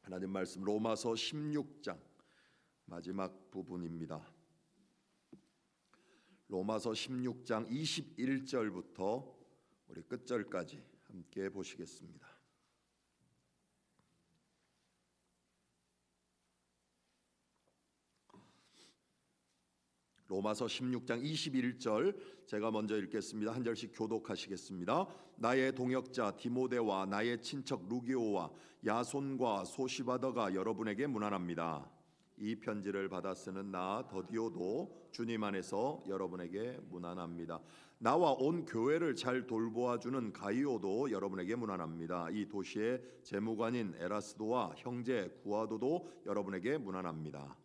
하나님 말씀 로마서 16장 마지막 부분입니다. 로마서 16장 21절부터 우리 끝절까지 함께 보시겠습니다. 로마서 16장 21절 제가 먼저 읽겠습니다. 한 절씩 교독하시겠습니다. 나의 동역자 디모데와 나의 친척 루기오와 야손과 소시바더가 여러분에게 문안합니다. 이 편지를 받아 쓰는 나 더디오도 주님 안에서 여러분에게 문안합니다. 나와 온 교회를 잘 돌보아주는 가이오도 여러분에게 문안합니다. 이 도시의 재무관인 에라스도와 형제 구아도도 여러분에게 문안합니다.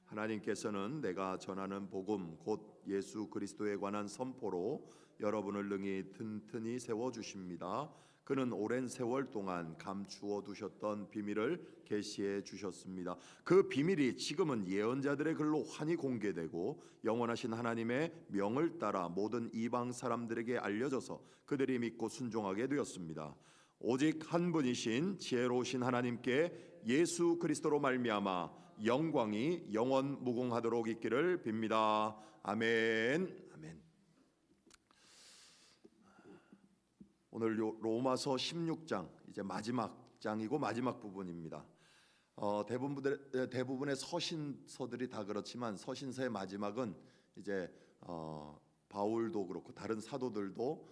하나님께서는 내가 전하는 복음 곧 예수 그리스도에 관한 선포로 여러분을 능히 튼튼히 세워주십니다. 그는 오랜 세월 동안 감추어 두셨던 비밀을 계시해 주셨습니다. 그 비밀이 지금은 예언자들의 글로 환히 공개되고 영원하신 하나님의 명을 따라 모든 이방 사람들에게 알려져서 그들이 믿고 순종하게 되었습니다. 오직 한 분이신 지혜로우신 하나님께 예수 그리스도로 말미암아 영광이 영원 무궁하도록 있기를 빕니다. 아멘. 아멘. 오늘 로마서 16장 이제 마지막 장이고 마지막 부분입니다. 대부분의 서신서들이 다 그렇지만 서신서의 마지막은 이제 바울도 그렇고 다른 사도들도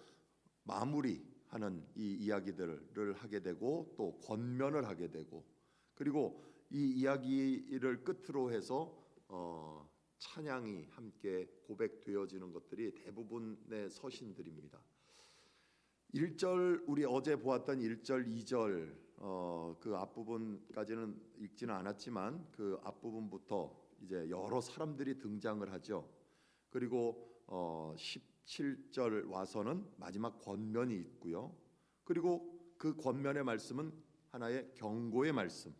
마무리하는 이 이야기들을 하게 되고 또 권면을 하게 되고 그리고 이 이야기를 끝으로 해서 찬양이 함께 고백되어지는 것들이 대부분의 서신들입니다. 1절 우리 어제 보았던 1절, 2절 그 앞부분까지는 읽지는 않았지만 그 앞부분부터 이제 여러 사람들이 등장을 하죠. 그리고 17절 와서는 마지막 권면이 있고요. 그리고 그 권면의 말씀은 하나의 경고의 말씀,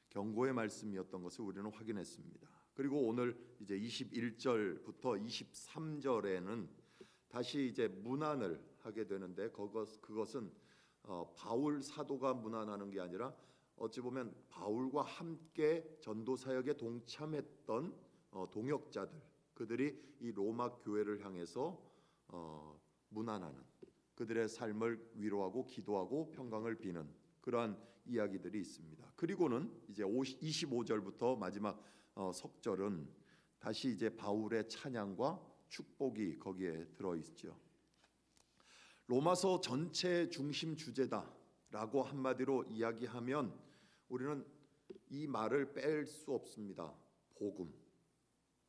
경고의 말씀이었던 것을 우리는 확인했습니다. 그리고 오늘 이제 21절부터 23절에는 다시 이제 문안을 하게 되는데 그것은 바울 사도가 문안하는 게 아니라 어찌 보면 바울과 함께 전도 사역에 동참했던 동역자들 그들이 이 로마 교회를 향해서 문안하는 그들의 삶을 위로하고 기도하고 평강을 비는 그러한 이야기들이 있습니다. 그리고는 이제 25절부터 마지막 석절은 다시 이제 바울의 찬양과 축복이 거기에 들어 있죠. 로마서 전체의 중심 주제다라고 한마디로 이야기하면 우리는 이 말을 뺄 수 없습니다.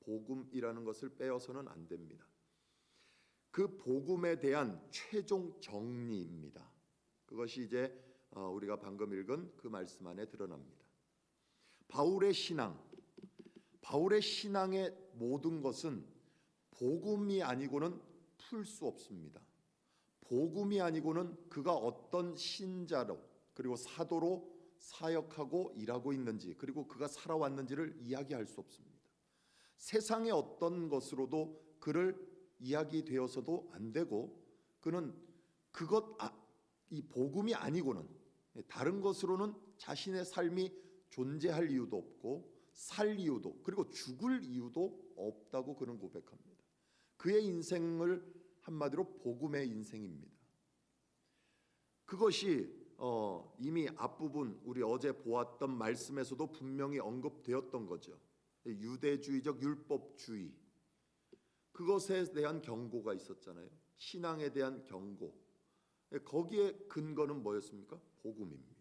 복음이라는 것을 빼어서는 안 됩니다. 그 복음에 대한 최종 정리입니다. 그것이 이제 우리가 방금 읽은 그 말씀 안에 드러납니다. 바울의 신앙의 모든 것은 복음이 아니고는 풀 수 없습니다. 복음이 아니고는 그가 어떤 신자로 그리고 사도로 사역하고 일하고 있는지 그리고 그가 살아왔는지를 이야기할 수 없습니다. 세상의 어떤 것으로도 그를 이야기되어서도 안 되고 그는 이 복음이 아니고는 다른 것으로는 자신의 삶이 존재할 이유도 없고 살 이유도 그리고 죽을 이유도 없다고 그는 고백합니다. 그의 인생을 한마디로 복음의 인생입니다. 그것이 이미 앞부분 우리 어제 보았던 말씀에서도 분명히 언급되었던 거죠. 유대주의적 율법주의 그것에 대한 경고가 있었잖아요. 신앙에 대한 경고. 거기에 근거는 뭐였습니까? 복음입니다.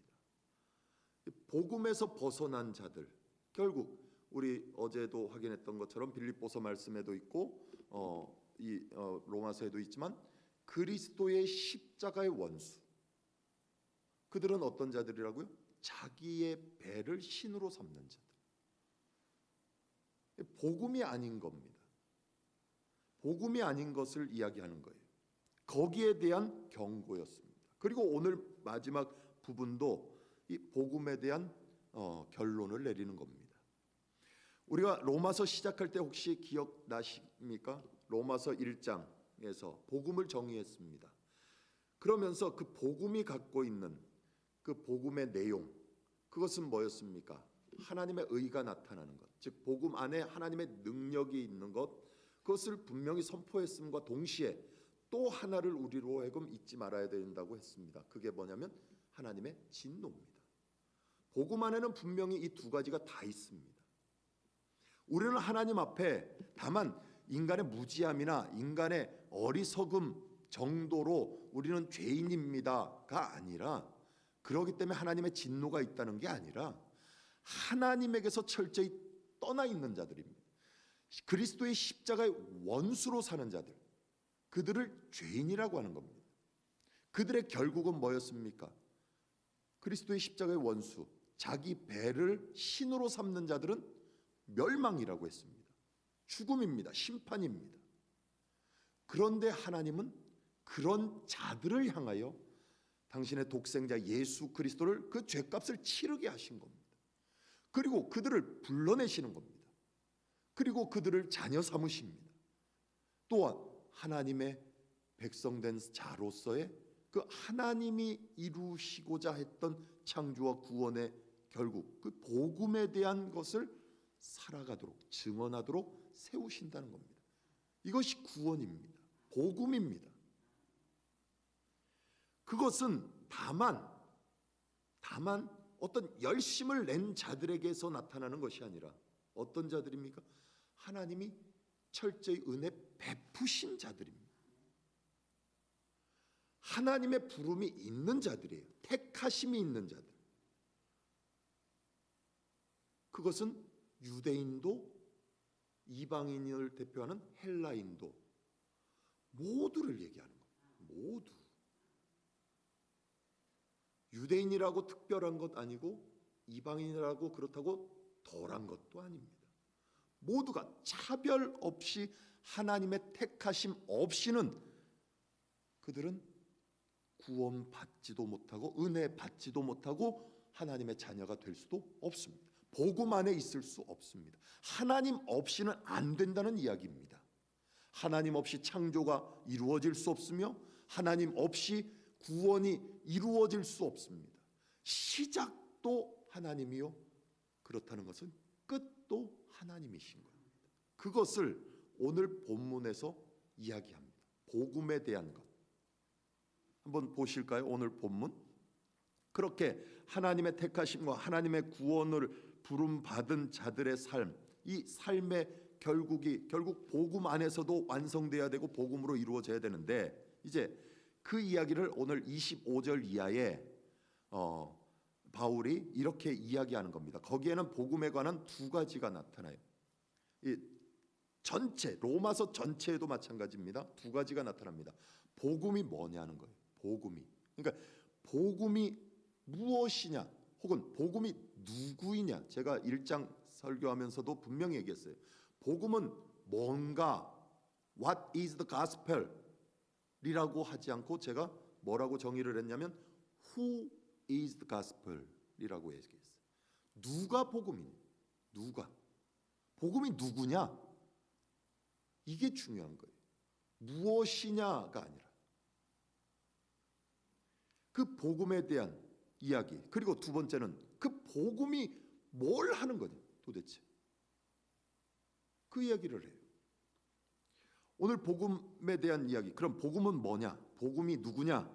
복음에서 벗어난 자들 결국 우리 어제도 확인했던 것처럼 빌립보서 말씀에도 있고 로마서에도 있지만 그리스도의 십자가의 원수 그들은 어떤 자들이라고요? 자기의 배를 신으로 삼는 자들. 복음이 아닌 겁니다. 복음이 아닌 것을 이야기하는 거예요. 거기에 대한 경고였습니다. 그리고 오늘 마지막 부분도 이 복음에 대한 결론을 내리는 겁니다. 우리가 로마서 시작할 때 혹시 기억나십니까? 로마서 1장에서 복음을 정의했습니다. 그러면서 그 복음이 갖고 있는 그 복음의 내용 그것은 뭐였습니까? 하나님의 의가 나타나는 것, 즉 복음 안에 하나님의 능력이 있는 것, 그것을 분명히 선포했음과 동시에 또 하나를 우리로 하여금 잊지 말아야 된다고 했습니다. 그게 뭐냐면 하나님의 진노입니다. 복음 안에는 분명히 이 두 가지가 다 있습니다. 우리는 하나님 앞에 다만 인간의 무지함이나 인간의 어리석음 정도로 우리는 죄인입니다가 아니라, 그러기 때문에 하나님의 진노가 있다는 게 아니라 하나님에게서 철저히 떠나 있는 자들입니다. 그리스도의 십자가의 원수로 사는 자들, 그들을 죄인이라고 하는 겁니다. 그들의 결국은 뭐였습니까? 그리스도의 십자가의 원수, 자기 배를 신으로 삼는 자들은 멸망이라고 했습니다. 죽음입니다. 심판입니다. 그런데 하나님은 그런 자들을 향하여 당신의 독생자 예수 그리스도를 그 죄값을 치르게 하신 겁니다. 그리고 그들을 불러내시는 겁니다. 그리고 그들을 자녀 삼으십니다. 또한 하나님의 백성된 자로서의 그 하나님이 이루시고자 했던 창조와 구원의 결국 그 복음에 대한 것을 살아가도록 증언하도록 세우신다는 겁니다. 이것이 구원입니다. 복음입니다. 그것은 다만 어떤 열심을 낸 자들에게서 나타나는 것이 아니라 어떤 자들입니까? 하나님이 철저히 은혜 베푸신 자들입니다. 하나님의 부름이 있는 자들이에요. 택하심이 있는 자들. 그것은 유대인도 이방인을 대표하는 헬라인도 모두를 얘기하는 겁니다. 모두. 유대인이라고 특별한 것 아니고 이방인이라고 그렇다고 덜한 것도 아닙니다. 모두가 차별 없이 하나님의 택하심 없이는 그들은 구원받지도 못하고 은혜 받지도 못하고 하나님의 자녀가 될 수도 없습니다. 복음 안에 있을 수 없습니다. 하나님 없이는 안 된다는 이야기입니다. 하나님 없이 창조가 이루어질 수 없으며 하나님 없이 구원이 이루어질 수 없습니다. 시작도 하나님이요, 그렇다는 것은 끝도 하나님이신 겁니다. 그것을 오늘 본문에서 이야기합니다. 복음에 대한 것 한번 보실까요? 오늘 본문. 그렇게 하나님의 택하심과 하나님의 구원을 부름받은 자들의 삶, 이 삶의 결국 복음 안에서도 완성돼야 되고 복음으로 이루어져야 되는데, 이제 그 이야기를 오늘 25절 이하에 바울이 이렇게 이야기하는 겁니다. 거기에는 복음에 관한 두 가지가 나타나요. 이 전체 로마서 전체에도 마찬가지입니다. 두 가지가 나타납니다. 복음이 뭐냐는 거예요. 복음이. 그러니까 복음이 무엇이냐, 혹은 복음이 누구이냐. 제가 1장 설교하면서도 분명히 얘기했어요. 복음은 뭔가, what is the gospel 이라고 하지 않고 제가 뭐라고 정의를 했냐면 who is the gospel 이라고 얘기했어요. 누가 복음이냐, 누가 복음이 누구냐, 이게 중요한 거예요. 무엇이냐가 아니라 그 복음에 대한 이야기. 그리고 두 번째는 그 복음이 뭘 하는 거냐 도대체, 그 이야기를 해요. 오늘 복음에 대한 이야기. 그럼 복음은 뭐냐, 복음이 누구냐.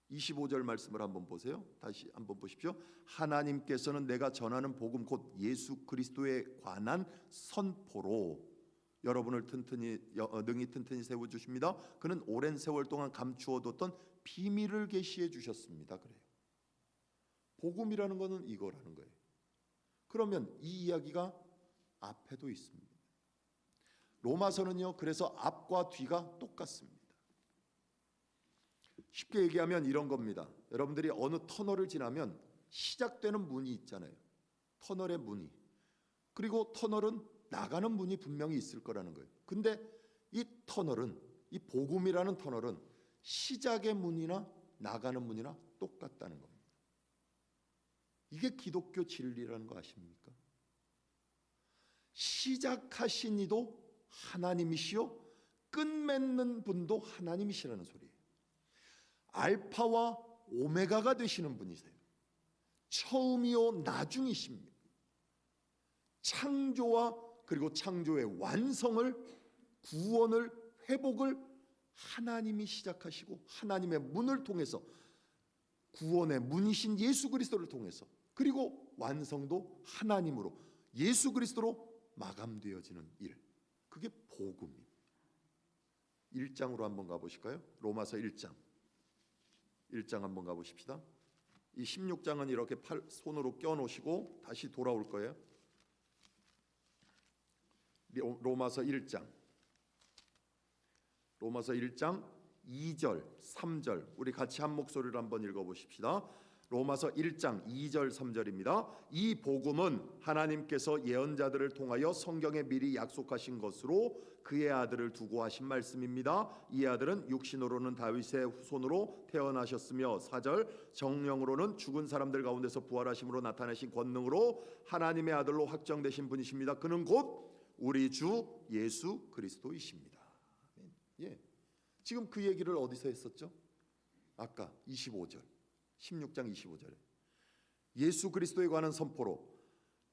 25절 말씀을 한번 보세요. 다시 한번 보십시오. 하나님께서는 내가 전하는 복음 곧 예수 그리스도에 관한 선포로 여러분을 능히 튼튼히 세워주십니다. 그는 오랜 세월 동안 감추어뒀던 비밀을 계시해 주셨습니다. 그래요. 복음이라는 것은 이거라는 거예요. 그러면 이 이야기가 앞에도 있습니다. 로마서는요, 그래서 앞과 뒤가 똑같습니다. 쉽게 얘기하면 이런 겁니다. 여러분들이 어느 터널을 지나면 시작되는 문이 있잖아요. 터널의 문이. 그리고 터널은 나가는 문이 분명히 있을 거라는 거예요. 근데 이 터널은, 이 복음이라는 터널은 시작의 문이나 나가는 문이나 똑같다는 겁니다. 이게 기독교 진리라는 거 아십니까? 시작하신 이도 하나님이시요 끝맺는 분도 하나님이시라는 소리예요. 알파와 오메가가 되시는 분이세요. 처음이요 나중이십니다. 창조와 그리고 창조의 완성을, 구원을, 회복을 하나님이 시작하시고 하나님의 문을 통해서, 구원의 문이신 예수 그리스도를 통해서, 그리고 완성도 하나님으로 예수 그리스도로 마감되어지는 일, 그게 복음입니다. 1장으로 한번 가보실까요? 로마서 1장 한번 가보십시다. 이 16장은 이렇게 손으로 껴놓으시고 다시 돌아올 거예요. 로마서 1장 2절 3절 우리 같이 한 목소리로 한번 읽어보십시다. 로마서 1장 2절 3절입니다. 이 복음은 하나님께서 예언자들을 통하여 성경에 미리 약속하신 것으로 그의 아들을 두고 하신 말씀입니다. 이 아들은 육신으로는 다윗의 후손으로 태어나셨으며 4절 정령으로는 죽은 사람들 가운데서 부활하심으로 나타내신 권능으로 하나님의 아들로 확정되신 분이십니다. 그는 곧 우리 주 예수 그리스도이십니다. 예. 지금 그 얘기를 어디서 했었죠? 아까 25절 16장 25절에 예수 그리스도에 관한 선포로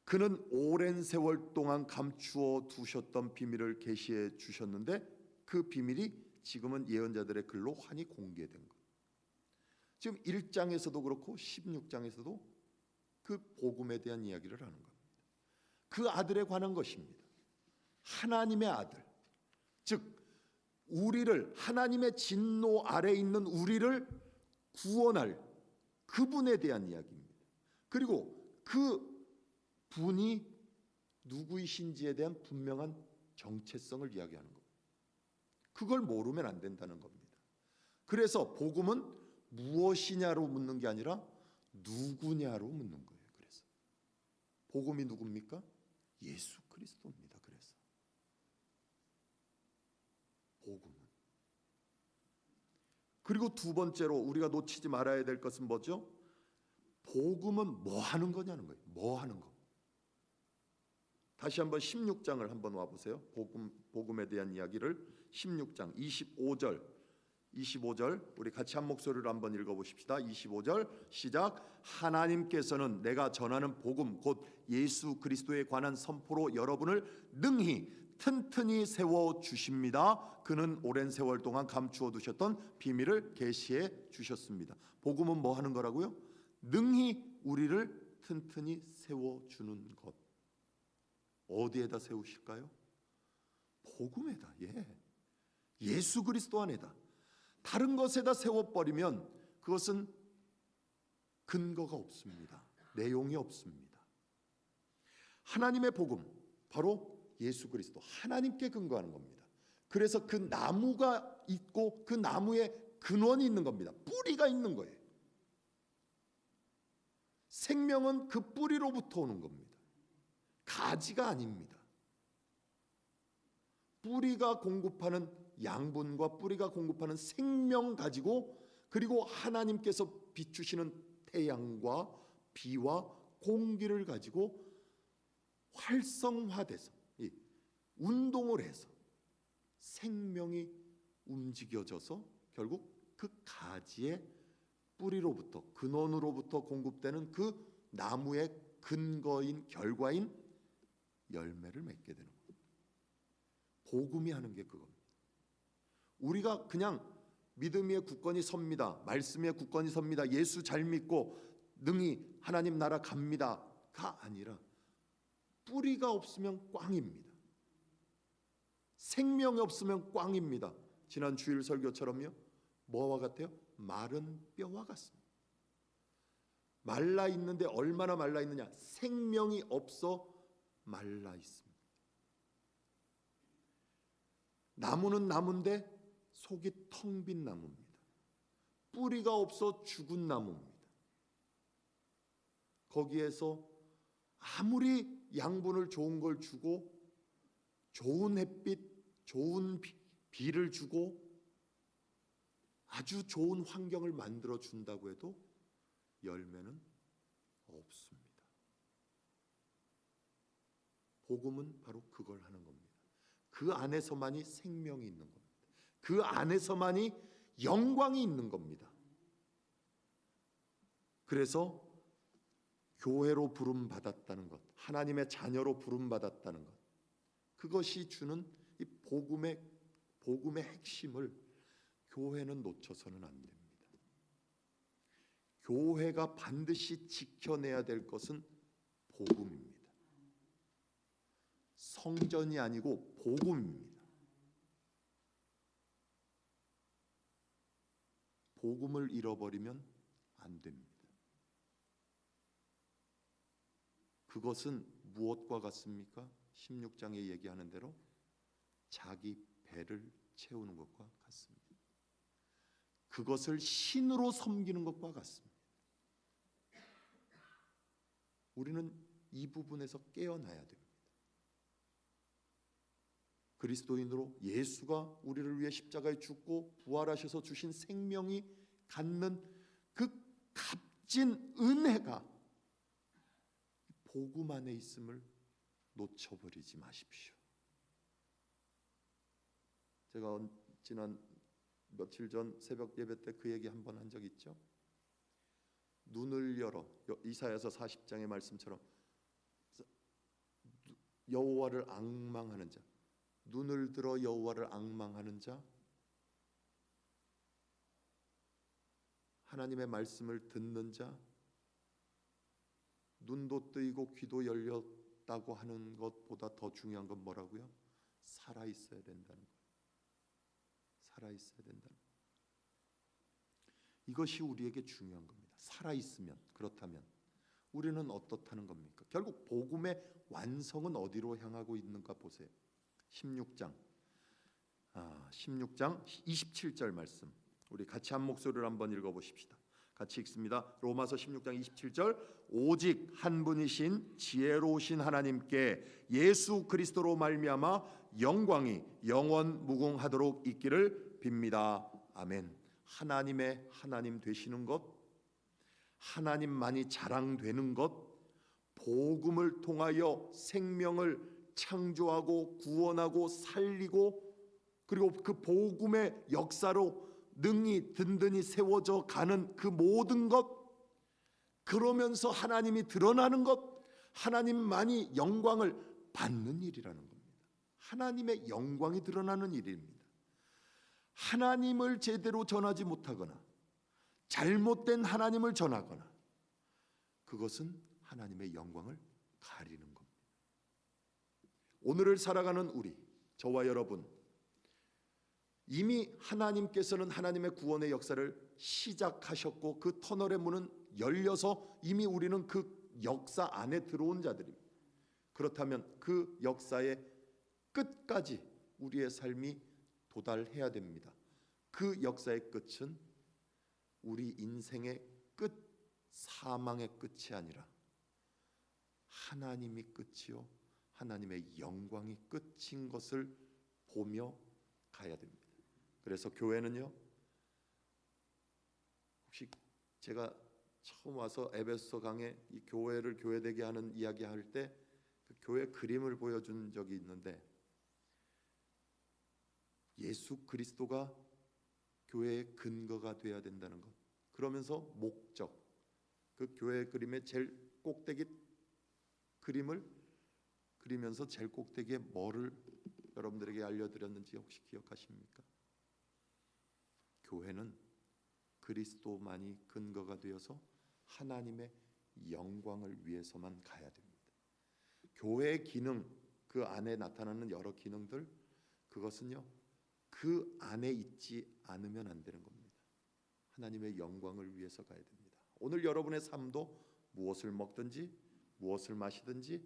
그는 오랜 세월 동안 감추어 두셨던 비밀을 계시해 주셨는데 그 비밀이 지금은 예언자들의 글로 환히 공개된 것. 지금 1장에서도 그렇고 16장에서도 그 복음에 대한 이야기를 하는 겁니다. 그 아들에 관한 것입니다. 하나님의 아들, 즉 우리를, 하나님의 진노 아래 있는 우리를 구원할 그분에 대한 이야기입니다. 그리고 그 분이 누구이신지에 대한 분명한 정체성을 이야기하는 겁니다. 그걸 모르면 안 된다는 겁니다. 그래서 복음은 무엇이냐로 묻는 게 아니라 누구냐로 묻는 거예요. 그래서 복음이 누굽니까? 예수 그리스도입니다. 그래서 복음은, 그리고 두 번째로 우리가 놓치지 말아야 될 것은 뭐죠? 복음은 뭐 하는 거냐는 거예요. 뭐 하는 거. 다시 한번 16장을 한번 와보세요. 복음에 대한 이야기를 16장 25절 우리 같이 한 목소리로 한번 읽어보십시다. 25절 시작. 하나님께서는 내가 전하는 복음 곧 예수 그리스도에 관한 선포로 여러분을 능히 튼튼히 세워주십니다. 그는 오랜 세월 동안 감추어 두셨던 비밀을 계시해 주셨습니다. 복음은 뭐 하는 거라고요? 능히 우리를 튼튼히 세워주는 것. 어디에다 세우실까요? 복음에다. 예수 그리스도 안에다. 다른 것에다 세워버리면 그것은 근거가 없습니다. 내용이 없습니다. 하나님의 복음, 바로 예수 그리스도, 하나님께 근거하는 겁니다. 그래서 그 나무가 있고 그 나무에 근원이 있는 겁니다. 뿌리가 있는 거예요. 생명은 그 뿌리로부터 오는 겁니다. 가지가 아닙니다. 뿌리가 공급하는 양분과 뿌리가 공급하는 생명 가지고, 그리고 하나님께서 비추시는 태양과 비와 공기를 가지고 활성화돼서 운동을 해서 생명이 움직여져서 결국 그 가지의 뿌리로부터, 근원으로부터 공급되는 그 나무의 근거인, 결과인 열매를 맺게 되는 겁니다. 복음이 하는 게 그겁니다. 우리가 그냥 믿음 위에 굳건히 섭니다, 말씀 위에 굳건히 섭니다, 예수 잘 믿고 능히 하나님 나라 갑니다가 아니라 뿌리가 없으면 꽝입니다. 생명이 없으면 꽝입니다. 지난 주일 설교처럼요, 뭐와 같아요? 마른 뼈와 같습니다. 말라 있는데 얼마나 말라 있느냐? 생명이 없어 말라 있습니다. 나무는 나무인데 속이 텅 빈 나무입니다. 뿌리가 없어 죽은 나무입니다. 거기에서 아무리 양분을 좋은 걸 주고 좋은 햇빛, 좋은 비를 주고 아주 좋은 환경을 만들어 준다고 해도 열매는 없습니다. 복음은 바로 그걸 하는 겁니다. 그 안에서만이 생명이 있는 겁니다. 그 안에서만이 영광이 있는 겁니다. 그래서 교회로 부름 받았다는 것, 하나님의 자녀로 부름 받았다는 것, 그것이 주는 이 복음의 핵심을 교회는 놓쳐서는 안 됩니다. 교회가 반드시 지켜내야 될 것은 복음입니다. 성전이 아니고 복음입니다. 복음을 잃어버리면 안 됩니다. 그것은 무엇과 같습니까? 16장에 얘기하는 대로 자기 배를 채우는 것과 같습니다. 그것을 신으로 섬기는 것과 같습니다. 우리는 이 부분에서 깨어나야 됩니다. 그리스도인으로 예수가 우리를 위해 십자가에 죽고 부활하셔서 주신 생명이 갖는 그 값진 은혜가 복음 안에 있음을 놓쳐버리지 마십시오. 제가 지난 며칠 전 새벽 예배 때 그 얘기 한번 한 적 있죠. 눈을 열어, 이사야서 40장의 말씀처럼 여호와를 앙망하는 자, 눈을 들어 여호와를 앙망하는 자, 하나님의 말씀을 듣는 자, 눈도 뜨이고 귀도 열렸다고 하는 것보다 더 중요한 건 뭐라고요? 살아 있어야 된다는 거예요. 살아 있어야 된다는 거예요. 이것이 우리에게 중요한 겁니다. 살아 있으면, 그렇다면 우리는 어떻다는 겁니까? 결국 복음의 완성은 어디로 향하고 있는가 보세요. 16장 27절 말씀, 우리 같이 한 목소리를 한번 읽어보십시다. 같이 읽습니다. 로마서 16장 27절, 오직 한 분이신 지혜로우신 하나님께 예수 그리스도로 말미암아 영광이 영원 무궁하도록 있기를 빕니다. 아멘. 하나님의 하나님 되시는 것, 하나님만이 자랑되는 것, 복음을 통하여 생명을 창조하고 구원하고 살리고, 그리고 그 복음의 역사로 능히 든든히 세워져 가는 그 모든 것, 그러면서 하나님이 드러나는 것, 하나님만이 영광을 받는 일이라는 겁니다. 하나님의 영광이 드러나는 일입니다. 하나님을 제대로 전하지 못하거나 잘못된 하나님을 전하거나, 그것은 하나님의 영광을 가리는 겁니다. 오늘을 살아가는 우리, 저와 여러분, 이미 하나님께서는 하나님의 구원의 역사를 시작하셨고 그 터널의 문은 열려서 이미 우리는 그 역사 안에 들어온 자들입니다. 그렇다면 그 역사의 끝까지 우리의 삶이 도달해야 됩니다. 그 역사의 끝은 우리 인생의 끝, 사망의 끝이 아니라 하나님이 끝이요 하나님의 영광이 끝인 것을 보며 가야 됩니다. 그래서 교회는요, 혹시 제가 처음 와서 에베소 강에 이 교회를 교회되게 하는 이야기할 때 그 교회 그림을 보여준 적이 있는데, 예수 그리스도가 교회의 근거가 되어야 된다는 것, 그러면서 목적, 그 교회 그림의 제일 꼭대기 그림을 그리면서 제일 꼭대기에 뭐를 여러분들에게 알려드렸는지 혹시 기억하십니까? 교회는 그리스도만이 근거가 되어서 하나님의 영광을 위해서만 가야 됩니다. 교회의 기능, 그 안에 나타나는 여러 기능들, 그것은요 그 안에 있지 않으면 안 되는 겁니다. 하나님의 영광을 위해서 가야 됩니다. 오늘 여러분의 삶도 무엇을 먹든지 무엇을 마시든지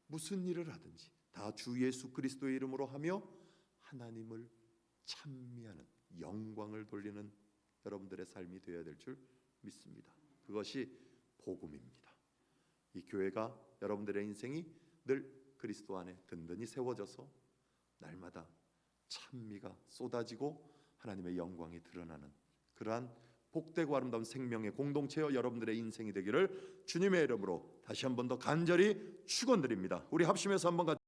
무슨 일을 하든지 다 주 예수 그리스도의 이름으로 하며 하나님을 찬미하는, 영광을 돌리는 여러분들의 삶이 되어야 될 줄 믿습니다. 그것이 복음입니다. 이 교회가, 여러분들의 인생이 늘 그리스도 안에 든든히 세워져서 날마다 찬미가 쏟아지고 하나님의 영광이 드러나는 그러한 복되고 아름다운 생명의 공동체여 여러분들의 인생이 되기를 주님의 이름으로 다시 한 번 더 간절히 축원드립니다. 우리 합심해서 한번 같이